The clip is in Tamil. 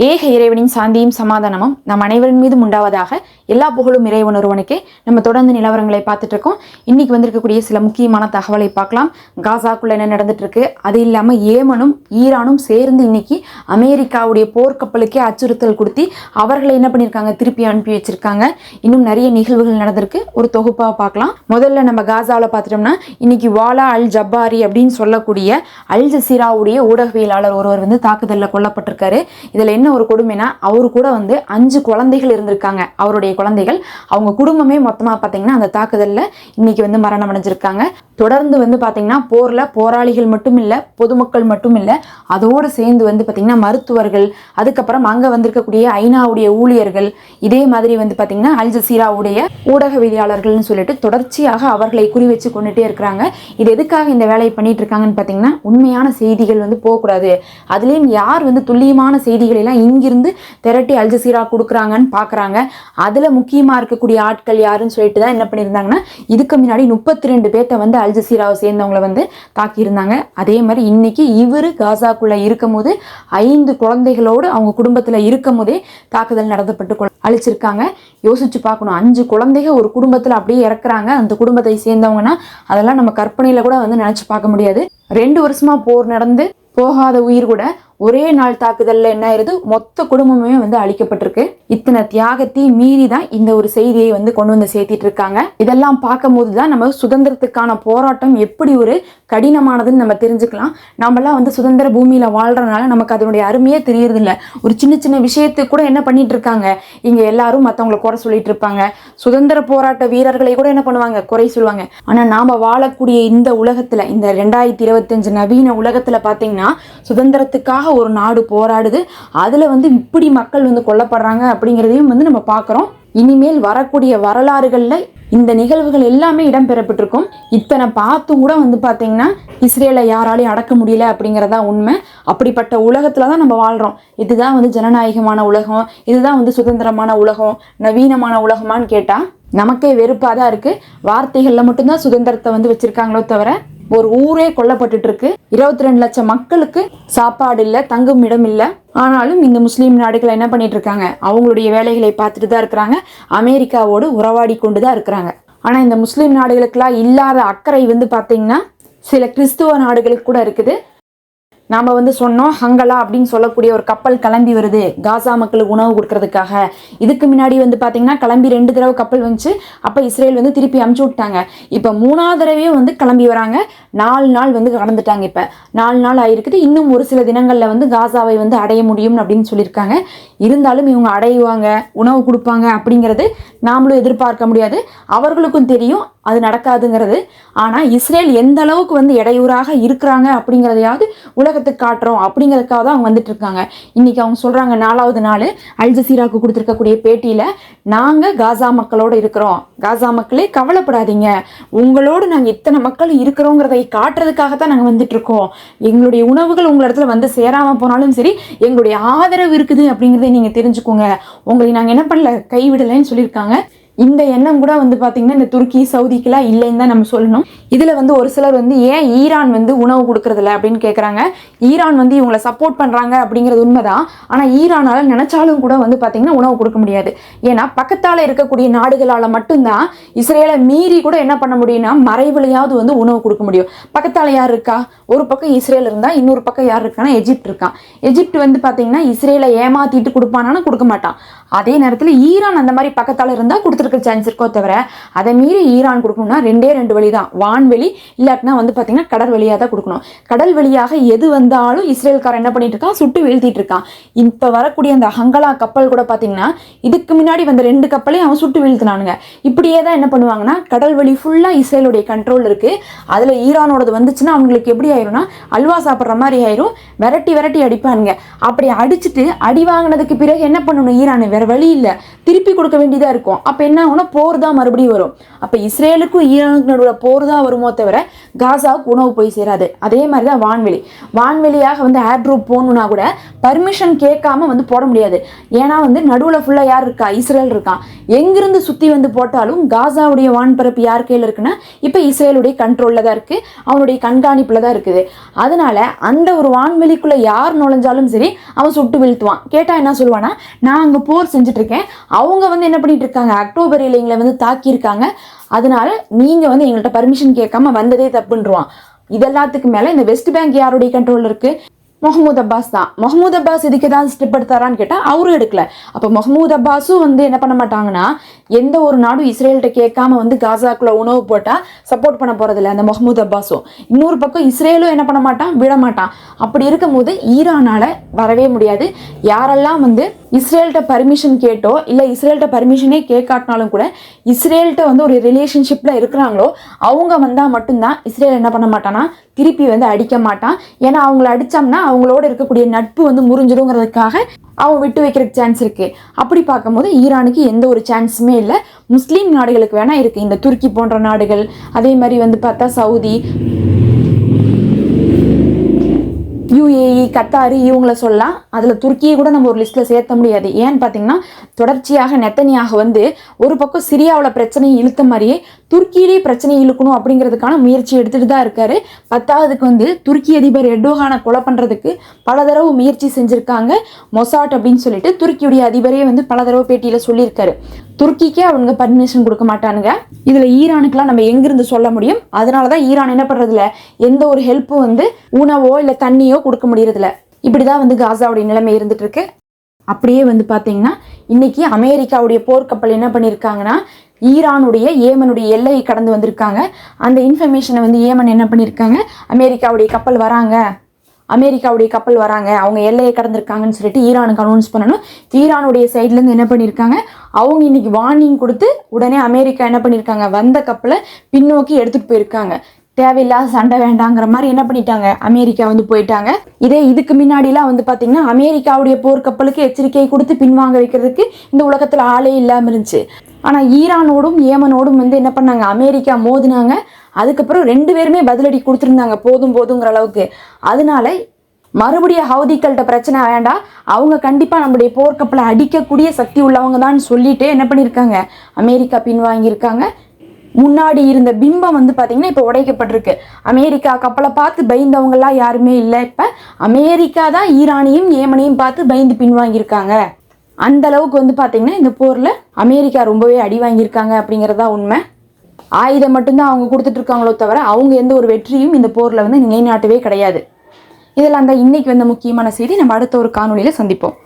ஏக இறைவனின் சாந்தியும் சமாதானமும் நம் அனைவரின் மீதும் உண்டாவதாக. எல்லா புகழும் இறைவன் ஒருவனுக்கே. நம்ம தொடர்ந்து நிலவரங்களை பார்த்துட்டு இருக்கோம். இன்னைக்கு வந்திருக்கக்கூடிய சில முக்கியமான தகவலை பார்க்கலாம். காசாக்குள்ள என்ன நடந்துட்டு இருக்கு, அது இல்லாமல் ஏமனும் ஈரானும் சேர்ந்து இன்னைக்கு அமெரிக்காவுடைய போர்க்கப்பலுக்கே அச்சுறுத்தல் கொடுத்து அவர்களை என்ன பண்ணியிருக்காங்க, திருப்பி அனுப்பி வச்சிருக்காங்க. இன்னும் நிறைய நிகழ்வுகள் நடந்திருக்கு, ஒரு தொகுப்பாக பார்க்கலாம். முதல்ல நம்ம காசாவில் பார்த்துட்டோம்னா இன்னைக்கு வாலா அல் ஜப்பாரி அப்படின்னு சொல்லக்கூடிய அல் ஜசீராவுடைய ஊடகவியலாளர் ஒருவர் தாக்குதலில் கொல்லப்பட்டிருக்காரு. இதில் என்ன ஒரு கொடுமைனா, அவரு கூட 5 குழந்தைகள் இருந்திருக்காங்க. அவருடைய குழந்தைகள், அவங்க குடும்பமே மொத்தமாக பார்த்தீங்கன்னா அந்த தாக்குதலில் இன்னைக்கு மரணம் அடைஞ்சிருக்காங்க. தொடர்ந்து பார்த்தீங்கன்னா போரில் போராளிகள் மட்டும் இல்லை, பொதுமக்கள் மட்டும் இல்லை, அதோடு சேர்ந்து பார்த்தீங்கன்னா மருத்துவர்கள், அதுக்கப்புறம் அங்கே வந்திருக்கக்கூடிய ஐநாவுடைய ஊழியர்கள், இதே மாதிரி பார்த்தீங்கன்னா அல் ஜசீராவுடைய ஊடகவியலாளர்கள்னு சொல்லிட்டு தொடர்ச்சியாக அவர்களை குறி வச்சு கொண்டுட்டே இருக்கிறாங்க. இது எதுக்காக இந்த வேலையை பண்ணிட்டு இருக்காங்கன்னு பார்த்தீங்கன்னா, உண்மையான செய்திகள் போகக்கூடாது, அதுலேயும் யார் துல்லியமான செய்திகள் எல்லாம் இங்கிருந்து திரட்டி அல் ஜசீரா கொடுக்குறாங்கன்னு பார்க்குறாங்க. அதில் முக்கியமாக இருக்கக்கூடிய ஆட்கள் யாருன்னு சொல்லிட்டு தான் என்ன பண்ணியிருந்தாங்கன்னா, இதுக்கு முன்னாடி 32 பேர்த்த அல் ஜசீராவை சேர்ந்தவங்களை தாக்கியிருந்தாங்க. அதே மாதிரி இன்னைக்கு இவர் காசாக்குள்ள இருக்கும் போது 5 குழந்தைகளோடு அவங்க குடும்பத்தில் இருக்கும் போதே தாக்குதல் நடத்தப்பட்டு அழிச்சிருக்காங்க. யோசிச்சு பார்க்கணும், 5 குழந்தைகள் ஒரு குடும்பத்தில் அப்படியே இறக்குறாங்க. அந்த குடும்பத்தை சேர்ந்தவங்கன்னா அதெல்லாம் நம்ம கற்பனையில கூட நினைச்சு பார்க்க முடியாது. 2 வருஷமா போர் நடந்து போகாத உயிர் கூட ஒரே நாள் தாக்குதல்ல என்ன ஆயிருது, மொத்த குடும்பமே அழிக்கப்பட்டிருக்கு. இத்தனை தியாகத்தையும் மீறி தான் இந்த ஒரு செய்தியை கொண்டு சேர்த்திட்டு இருக்காங்க. இதெல்லாம் பார்க்கும் போதுதான் நம்ம சுதந்திரத்துக்கான போராட்டம் எப்படி ஒரு கடினமானதுன்னு நம்ம தெரிஞ்சுக்கலாம். நம்மளாம் சுதந்திர பூமியில வாழ்றதுனால நமக்கு அதனுடைய அருமையே தெரியறது இல்லை. ஒரு சின்ன சின்ன விஷயத்துக்கு கூட என்ன பண்ணிட்டு இருக்காங்க, இங்க எல்லாரும் மற்றவங்களை குறை சொல்லிட்டு இருப்பாங்க. சுதந்திர போராட்ட வீரர்களை கூட என்ன பண்ணுவாங்க, குறை சொல்லுவாங்க. ஆனா நாம வாழக்கூடிய இந்த உலகத்துல, இந்த 2025 நவீன உலகத்துல பாத்தீங்கன்னா, சுதந்திரத்துக்காக ஒரு நாடு போராடுது. அதுல இப்படி மக்கள் கொல்லப்படுறாங்க அப்படிங்கிறதையும் நம்ம பார்க்குறோம். இனிமேல் வரக்கூடிய வரலாறுகள்ல இந்த நிகழ்வுகள் எல்லாமே இடம்பெறப்பட்டிருக்கும். இத்தனை பார்த்தும் கூட பார்த்தீங்கன்னா இஸ்ரேலை யாராலையும் அடக்க முடியல அப்படிங்கிறதா உண்மை. அப்படிப்பட்ட உலகத்துல தான் நம்ம வாழ்றோம். இதுதான் ஜனநாயகமான உலகம், இதுதான் சுதந்திரமான உலகம், நவீனமான உலகமான்னு கேட்டா நமக்கே வெறுப்பாக தான் இருக்கு. வார்த்தைகள்ல மட்டும்தான் சுதந்திரத்தை வச்சிருக்காங்களோ தவிர ஒரு ஊரே கொல்லப்பட்டு இருக்கு. 22 லட்சம் மக்களுக்கு சாப்பாடு இல்லை, தங்கும் இடம் இல்லை. ஆனாலும் இந்த முஸ்லீம் நாடுகள் என்ன பண்ணிட்டு இருக்காங்க, அவங்களுடைய வேலைகளை பார்த்துட்டு தான் இருக்கிறாங்க. அமெரிக்காவோடு உறவாடி கொண்டு தான் இருக்கிறாங்க. ஆனா இந்த முஸ்லீம் நாடுகளுக்கெல்லாம் இல்லாத அக்கறை பார்த்தீங்கன்னா சில கிறிஸ்துவ நாடுகளுக்கு கூட இருக்குது. நாம் சொன்னோம், ஹங்கலா அப்படின்னு சொல்லக்கூடிய ஒரு கப்பல் கிளம்பி வருது காசா மக்களுக்கு உணவு கொடுக்கறதுக்காக. இதுக்கு முன்னாடி பார்த்தீங்கன்னா கிளம்பி 2 தடவை கப்பல் வந்துச்சு. அப்போ இஸ்ரேல் திருப்பி அமுச்சு விட்டாங்க. இப்போ 3ஆவது தடவையும் கிளம்பி வராங்க. 4 நாள் கடந்துட்டாங்க. இப்போ 4 நாள் ஆயிருக்குது. இன்னும் ஒரு சில தினங்களில் காசாவை அடைய முடியும் அப்படின்னு சொல்லியிருக்காங்க. இருந்தாலும் இவங்க அடைவாங்க, உணவு கொடுப்பாங்க அப்படிங்கிறது நாமளும் எதிர்பார்க்க முடியாது. அவர்களுக்கும் தெரியும் அது நடக்காதுங்கிறது. ஆனால் இஸ்ரேல் எந்த அளவுக்கு இடையூறாக இருக்கிறாங்க அப்படிங்கிறதையாவது உலகத்துக்கு காட்டுறோம் அப்படிங்கிறதுக்காக தான் அவங்க வந்துட்டு இருக்காங்க. இன்னைக்கு அவங்க சொல்றாங்க, 4ஆவது நாள் அல் ஜசீராவுக்கு கொடுத்துருக்கக்கூடிய பேட்டியில, நாங்கள் காசா மக்களோடு இருக்கிறோம், காசா மக்களே கவலைப்படாதீங்க, உங்களோடு நாங்கள் இத்தனை மக்கள் இருக்கிறோங்கிறதை காட்டுறதுக்காகத்தான் நாங்கள் வந்துட்டு இருக்கோம். எங்களுடைய உணவுகள் உங்கள் இடத்துல சேராமல் போனாலும் சரி, எங்களுடைய ஆதரவு இருக்குது அப்படிங்கிறத நீங்க தெரிஞ்சுக்கோங்க, உங்களை நாங்கள் என்ன பண்ணல, கைவிடலைன்னு சொல்லியிருக்காங்க. இந்த எண்ணம் கூட பார்த்தீங்கன்னா இந்த துருக்கி சவுதிக்கெல்லாம் இல்லைன்னு தான் நம்ம சொல்லணும். இதில் ஒரு சிலர் ஏன் ஈரான் உணவு கொடுக்கறதில்ல அப்படின்னு கேட்குறாங்க. ஈரான் இவங்களை சப்போர்ட் பண்ணுறாங்க அப்படிங்கிறது உண்மைதான். ஆனால் ஈரானால் நினச்சாலும் கூட பார்த்தீங்கன்னா உணவு கொடுக்க முடியாது. ஏன்னா பக்கத்தால் இருக்கக்கூடிய நாடுகளால் மட்டும்தான் இஸ்ரேலை மீறி கூட என்ன பண்ண முடியும்னா மறைவிலையாவது உணவு கொடுக்க முடியும். பக்கத்தால் யார் இருக்கா, ஒரு பக்கம் இஸ்ரேல் இருந்தால் இன்னொரு பக்கம் யார் இருக்கான்னா எஜிப்ட் இருக்கான். எஜிப்ட் பார்த்தீங்கன்னா இஸ்ரேலை ஏமாத்திட்டு கொடுப்பானான்னு கொடுக்க மாட்டான். அதே நேரத்தில் ஈரான் அந்த மாதிரி பக்கத்தால் இருந்தால் கொடுத்துருக்க சான்ஸ் இருக்கோ தவிர, அதை மீறி ஈரான் கொடுக்கணும்னா 2 வழி தான், வான்வெளி இல்லாட்டினா பார்த்தீங்கன்னா கடல் வழியாக தான் கொடுக்கணும். கடல் வழியாக எது வந்தாலும் இஸ்ரேல்காரன் என்ன பண்ணிட்டு இருக்கான், சுட்டு வீழ்த்திட்டு இருக்கான். இப்போ வரக்கூடிய அந்த ஹங்கலா கப்பல் கூட பார்த்தீங்கன்னா இதுக்கு முன்னாடி 2 கப்பலையும் அவன் சுட்டு வீழ்த்தினானுங்க. இப்படியே தான் என்ன பண்ணுவாங்கன்னா கடல் வழி ஃபுல்லாக இஸ்ரேலுடைய கண்ட்ரோல் இருக்கு. அதில் ஈரானோடது வந்துச்சுன்னா அவங்களுக்கு எப்படி ஆயிரும்னா அல்வா சாப்பிட்ற மாதிரி ஆயிரும். விரட்டி விரட்டி அடிப்பானுங்க. அப்படி அடிச்சுட்டு அடி வாங்கினதுக்கு பிறகு என்ன பண்ணணும், ஈரான் வேற வழி இல்லை, திருப்பி கொடுக்க வேண்டியதாக இருக்கும். அப்போ என்ன என்ன ஆகும்னா போர் தான் மறுபடியும் வரும். அப்போ இஸ்ரேலுக்கும் ஈரானுக்கும் நடுவில் போர் தான் வருமோ தவிர காசாவுக்கு உணவு போய் சேராது. அதே மாதிரி தான் வான்வெளியாக வந்து ஏர்ட்ரூப் போகணுன்னா கூட பர்மிஷன் கேட்காம வந்து போட முடியாது. ஏன்னா வந்து நடுவில் ஃபுல்லாக யார் இருக்கா? இஸ்ரேல் இருக்கான். எங்கிருந்து சுற்றி வந்து போட்டாலும் காசாவுடைய வான்பரப்பு யார் கையில் இருக்குன்னா இப்போ இஸ்ரேலுடைய கண்ட்ரோலில் தான் இருக்குது, அவனுடைய கண்காணிப்பில் தான் இருக்குது. அதனால அந்த ஒரு வான்வெளிக்குள்ளே யார் நுழைஞ்சாலும் சரி அவன் சுட்டு வீழ்த்துவான். கேட்டால் என்ன சொல்லுவானா, நான் அங்கே போர் செஞ்சுட்டு இருக்கேன், அவங்க வந்து என்ன பண்ணிட்டு இருக்காங்க, அக்டோபர் 7 எங்களை வந்து தாக்கியிருக்காங்க, அதனால நீங்கள் வந்து எங்கள்கிட்ட பர்மிஷன் கேட்காம வந்ததே தப்புன்றுவான். இதெல்லாத்துக்கு மேலே இந்த வெஸ்ட் பேங்க் யாருடைய கண்ட்ரோலில் இருக்குது? மஹ்மூத் அப்பாஸ் தான். மஹ்மூத் அப்பாஸ் இதுக்கு ஏதாவது ஸ்டெப் எடுத்தாரான்னு கேட்டால் அவரும் எடுக்கல. அப்போ மஹ்மூத் அப்பாஸும் வந்து என்ன பண்ண மாட்டாங்கன்னா, எந்த ஒரு நாடும் இஸ்ரேல்கிட்ட கேட்காம வந்து காசாக்குள்ள உணவு போட்டால் சப்போர்ட் பண்ண போகிறதில்ல அந்த மஹ்மூத் அப்பாஸும். இன்னொரு பக்கம் இஸ்ரேலும் என்ன பண்ண மாட்டான், விட மாட்டான். அப்படி இருக்கும்போது ஈரானால் வரவே முடியாது. யாரெல்லாம் வந்து இஸ்ரேல்கிட்ட பர்மிஷன் கேட்டோ இல்லை இஸ்ரேல்கிட்ட பர்மிஷனே கேட்காட்டினாலும் கூட இஸ்ரேல்கிட்ட வந்து ஒரு ரிலேஷன்ஷிப்பில் இருக்கிறாங்களோ அவங்க வந்தால் மட்டும்தான் இஸ்ரேல் என்ன பண்ண மாட்டான்னா திருப்பி வந்து அடிக்க மாட்டான். ஏன்னா அவங்கள அடித்தோம்னா அவங்களோட இருக்கக்கூடிய நட்பு வந்து முறிஞ்சிடுங்கிறதுக்காக அவன் விட்டு வைக்கிறதுக்கு சான்ஸ் இருக்குது. அப்படி பார்க்கும்போது ஈரானுக்கு எந்த ஒரு சான்ஸுமே இல்லை. முஸ்லீம் நாடுகளுக்கு வேணால் இருக்குது, இந்த துருக்கி போன்ற நாடுகள், அதே மாதிரி வந்து பார்த்தா சவுதி, UAE, கத்தாரு, இவங்கள சொல்லலாம். அதில் துருக்கியை கூட நம்ம ஒரு லிஸ்ட்டில் சேர்த்த முடியாது. ஏன்னு பார்த்தீங்கன்னா தொடர்ச்சியாக நெத்தனியாக வந்து ஒரு பக்கம் சிரியாவில் பிரச்சனையை இழுத்த மாதிரியே துருக்கியிலே பிரச்சனையை இழுக்கணும் அப்படிங்கிறதுக்கான முயற்சி எடுத்துகிட்டு தான் இருக்காரு. 10வதுக்கு வந்து துருக்கி அதிபர் எர்டோகானை கொலை பண்ணுறதுக்கு பல தடவை முயற்சி செஞ்சுருக்காங்க மொசாட் அப்படின்னு சொல்லிட்டு துருக்கியுடைய அதிபரே வந்து பல தடவை பேட்டியில் சொல்லியிருக்காரு. துருக்கிக்கே அவங்க பர்மிஷன் கொடுக்க மாட்டானுங்க. இதில் ஈரானுக்கெலாம் நம்ம எங்கிருந்து சொல்ல முடியும்? அதனால தான் ஈரான் என்ன பண்ணுறதில்ல, எந்த ஒரு ஹெல்ப்பும் வந்து உணவோ இல்லை தண்ணியோ கொடுக்க முடியறதில்ல. இப்படி தான் வந்து காசாவுடைய நிலைமை இருந்துட்டு இருக்கு. அப்படியே வந்து பார்த்தீங்கன்னா இன்னைக்கு அமெரிக்காவுடைய போர்க்கப்பல் என்ன பண்ணியிருக்காங்கன்னா ஈரானுடைய ஏமனுடைய எல்லையை கடந்து வந்திருக்காங்க. அந்த இன்ஃபர்மேஷனை வந்து ஏமன் என்ன பண்ணியிருக்காங்க, அமெரிக்காவுடைய கப்பல் வராங்க, அவங்க எல்லையை கடந்திருக்காங்கன்னு சொல்லிட்டு ஈரானுக்கு அனௌன்ஸ் பண்ணணும். ஈரானுடைய சைட்லேருந்து என்ன பண்ணியிருக்காங்க, அவங்க இன்னைக்கு வார்னிங் கொடுத்து உடனே அமெரிக்கா என்ன பண்ணியிருக்காங்க, வந்த கப்பலை பின்னோக்கி எடுத்துகிட்டு போயிருக்காங்க. தேவையில்லாத சண்டை வேண்டாங்கிற மாதிரி என்ன பண்ணிட்டாங்க, அமெரிக்கா வந்து போயிட்டாங்க. இதுக்கு முன்னாடிலாம் வந்து பார்த்தீங்கன்னா அமெரிக்காவுடைய போர்க்கப்பலுக்கு எச்சரிக்கை கொடுத்து பின்வாங்க வைக்கிறதுக்கு இந்த உலகத்தில் ஆளே இல்லாமல் இருந்துச்சு. ஆனால் ஈரானோடும் ஏமனோடும் வந்து என்ன பண்ணாங்க, அமெரிக்கா மோதினாங்க. அதுக்கப்புறம் 2 பேருமே பதிலடி கொடுத்துருந்தாங்க போதுங்கிற அளவுக்கு. அதனால மறுபடியும் ஹவுதிகள்கிட்ட பிரச்சனை வேண்டாம், அவங்க கண்டிப்பாக நம்மளுடைய போர்க்கப்பலை அடிக்கக்கூடிய சக்தி உள்ளவங்க தான் சொல்லிட்டு என்ன பண்ணியிருக்காங்க, அமெரிக்கா பின்வாங்கியிருக்காங்க. முன்னாடி இருந்த பிம்பம் வந்து பார்த்தீங்கன்னா இப்போ உடைக்கப்பட்டிருக்கு. அமெரிக்கா கப்பலை பார்த்து பயந்தவங்கலாம் யாருமே இல்லை. இப்போ அமெரிக்கா தான் ஈரானையும் ஏமனையும் பார்த்து பயந்து பின்வாங்கியிருக்காங்க. அந்த அளவுக்கு வந்து பார்த்தீங்கன்னா இந்த போரில் அமெரிக்கா ரொம்பவே அடி வாங்கியிருக்காங்க அப்படிங்கிறதா உண்மை. ஆயுதம் மட்டும்தான் அவங்க கொடுத்துட்டு இருக்காங்களோ தவிர அவங்க எந்த ஒரு வெற்றியும் இந்த போரில் வந்து நிலைநாட்டவே கிடையாது. இதெல்லாம் தான் இன்னைக்கு வந்த முக்கியமான செய்தி. நம்ம அடுத்த ஒரு காணொலியில் சந்திப்போம்.